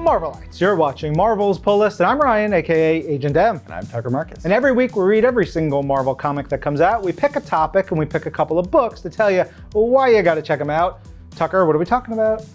Marvelites, you're watching Marvel's Pull List, and I'm Ryan, aka Agent M. And I'm Tucker Marcus. And every week we read every single Marvel comic that comes out. We pick a topic and we pick a couple of books to tell you why you gotta check them out. Tucker, what are we talking about?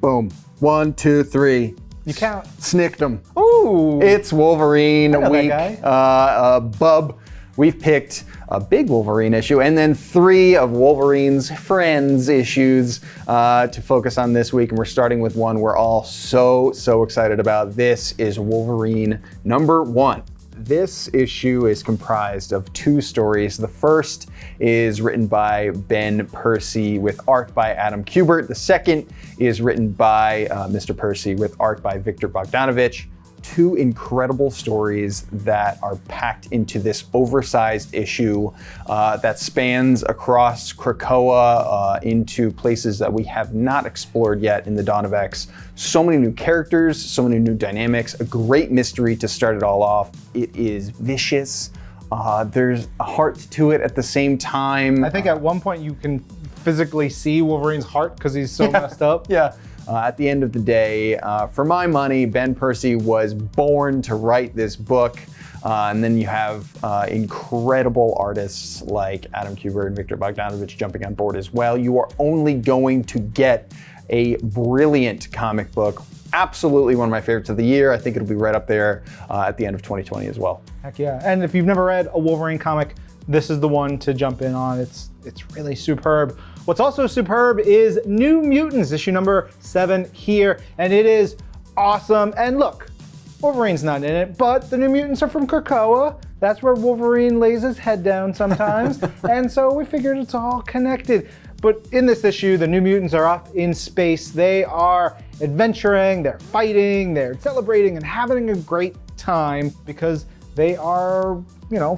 Boom. 1, 2, 3. You count. Snicked them. Ooh. It's Wolverine week. That guy. Bub. We've picked a big Wolverine issue and then 3 of Wolverine's friends issues to focus on this week. And we're starting with one we're all so excited about. This is Wolverine #1. This issue is comprised of 2 stories. The first is written by Ben Percy with art by Adam Kubert. The second is written by Mr. Percy with art by Victor Bogdanovich. 2 incredible stories that are packed into this oversized issue that spans across Krakoa into places that we have not explored yet in the Dawn of X. So many new characters, so many new dynamics, a great mystery to start it all off. It is vicious. There's a heart to it at the same time. I think at one point you can physically see Wolverine's heart because he's so messed up. Yeah. At the end of the day, for my money, Ben Percy was born to write this book. And then you have incredible artists like Adam Kubert and Victor Bogdanovich jumping on board as well. You are only going to get a brilliant comic book. Absolutely one of my favorites of the year. I think it'll be right up there at the end of 2020 as well. Heck yeah. And if you've never read a Wolverine comic, this is the one to jump in on. It's really superb. What's also superb is New Mutants, issue #7 here, and it is awesome. And look, Wolverine's not in it, but the New Mutants are from Krakoa. That's where Wolverine lays his head down sometimes, and so we figured it's all connected. But in this issue, the New Mutants are up in space. They are adventuring, they're fighting, they're celebrating, and having a great time because they are,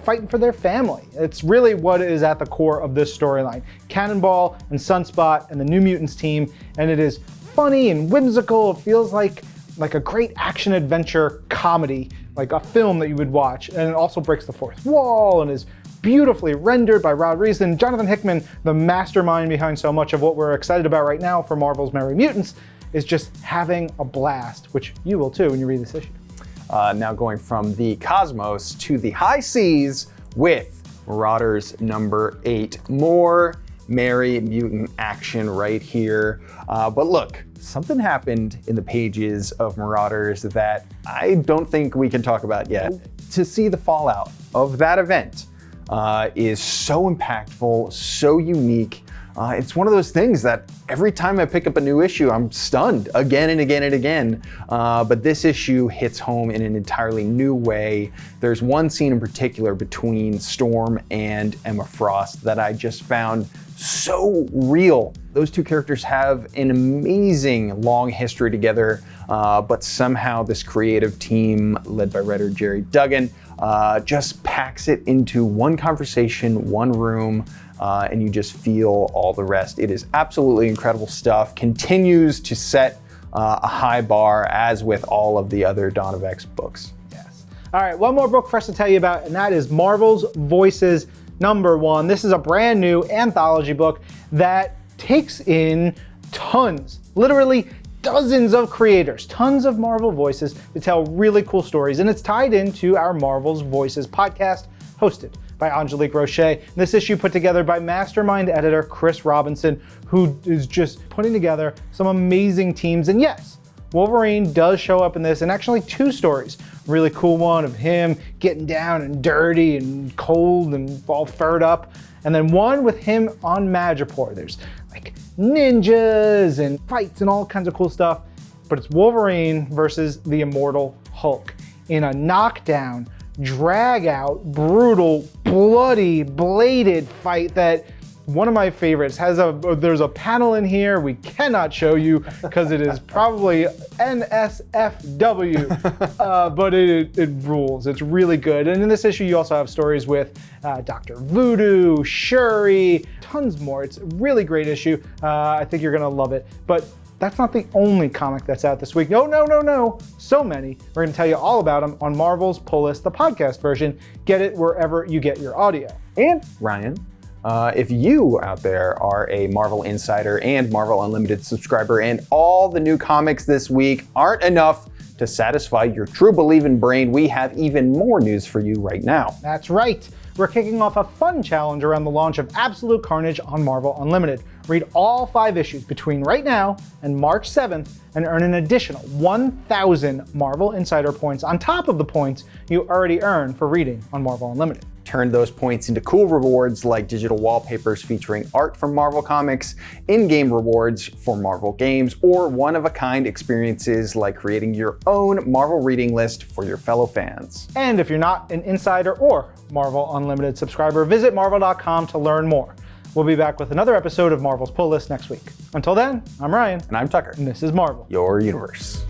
fighting for their family. It's really what is at the core of this storyline. Cannonball and Sunspot and the New Mutants team, and it is funny and whimsical. It feels like a great action adventure comedy, like a film that you would watch. And it also breaks the fourth wall and is beautifully rendered by Rod Reason. Jonathan Hickman, the mastermind behind so much of what we're excited about right now for Marvel's Merry Mutants, is just having a blast, which you will too when you read this issue. Now going from the cosmos to the high seas with Marauders #8. More Merry Mutant action right here. But look, something happened in the pages of Marauders that I don't think we can talk about yet. To see the fallout of that event is so impactful, so unique. It's one of those things that every time I pick up a new issue, I'm stunned again and again and again. But this issue hits home in an entirely new way. There's one scene in particular between Storm and Emma Frost that I just found so real. Those 2 characters have an amazing long history together, but somehow this creative team led by writer Jerry Duggan just packs it into one conversation, one room, and you just feel all the rest. It is absolutely incredible stuff. Continues to set a high bar, as with all of the other Dawn of X books. Yes. All right, one more book for us to tell you about, and that is Marvel's Voices #1. This is a brand new anthology book that takes in tons, literally dozens of creators, tons of Marvel voices to tell really cool stories, and it's tied into our Marvel's Voices podcast, hosted by Angelique Roche. This issue put together by mastermind editor Chris Robinson, who is just putting together some amazing teams. And yes, Wolverine does show up in this, and actually 2 stories. Really cool one of him getting down and dirty and cold and all furred up. And then one with him on Madripoor. There's like ninjas and fights and all kinds of cool stuff. But it's Wolverine versus the Immortal Hulk in a knockdown, drag out, brutal, bloody, bladed fight that one of my favorites there's a panel in here we cannot show you because it is probably NSFW, but it rules. It's really good. And in this issue, you also have stories with Dr. Voodoo, Shuri, tons more. It's a really great issue. I think you're gonna love it. But that's not the only comic that's out this week. No. So many. We're gonna tell you all about them on Marvel's Pull List, the podcast version. Get it wherever you get your audio. And Ryan, If you out there are a Marvel Insider and Marvel Unlimited subscriber and all the new comics this week aren't enough to satisfy your true believing brain, we have even more news for you right now. That's right. We're kicking off a fun challenge around the launch of Absolute Carnage on Marvel Unlimited. Read all 5 issues between right now and March 7th and earn an additional 1,000 Marvel Insider points on top of the points you already earn for reading on Marvel Unlimited. Turn those points into cool rewards like digital wallpapers featuring art from Marvel Comics, in-game rewards for Marvel games, or one-of-a-kind experiences like creating your own Marvel reading list for your fellow fans. And if you're not an Insider or Marvel Unlimited subscriber, visit marvel.com to learn more. We'll be back with another episode of Marvel's Pull List next week. Until then, I'm Ryan. And I'm Tucker. And this is Marvel, Your universe.